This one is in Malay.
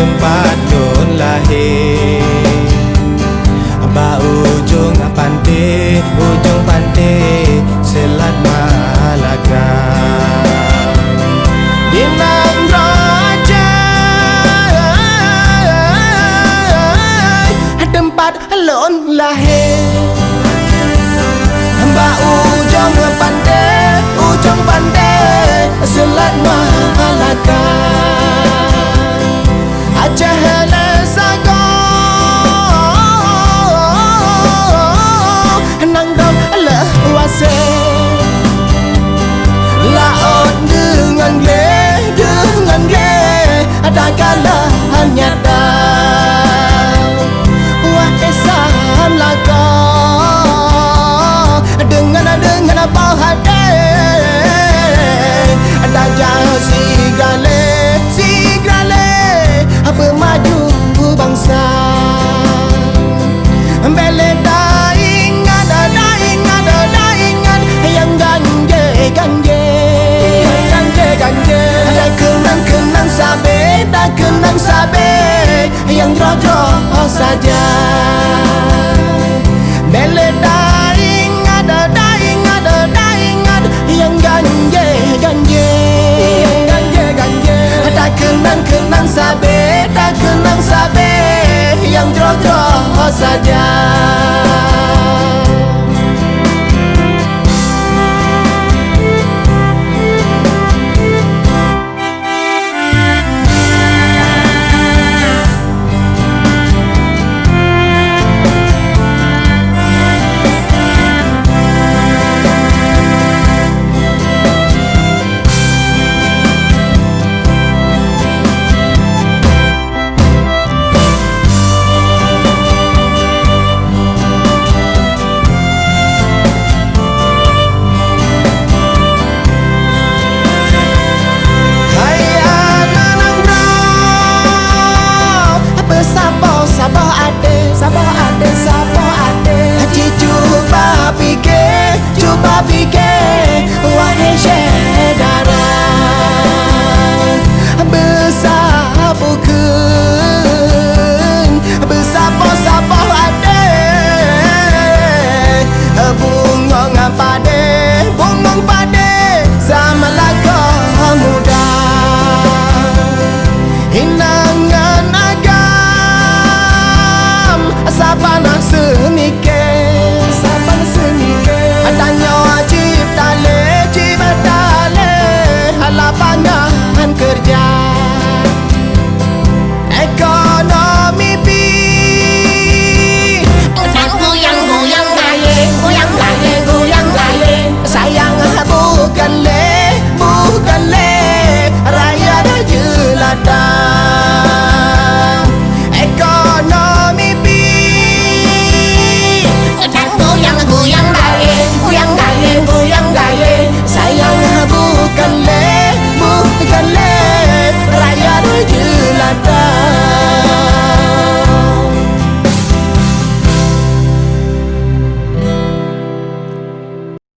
tempat nun lahir. Ba ujung pantai Selat Malaka. Inang Raja tempat lon lahir. Ba ujung pantai Selat Malaka. Aceh Lesago nang dong lewase. Laut dengan le ada kala nyata. Wah esan laga dengan bahade. Ada jauh sigale pemaju bangsa. Bele daingan yang ganje. Ada kenang sabe yang droh saja. Bele daingan yang ganje. Ada kenang sabe yang droh saja.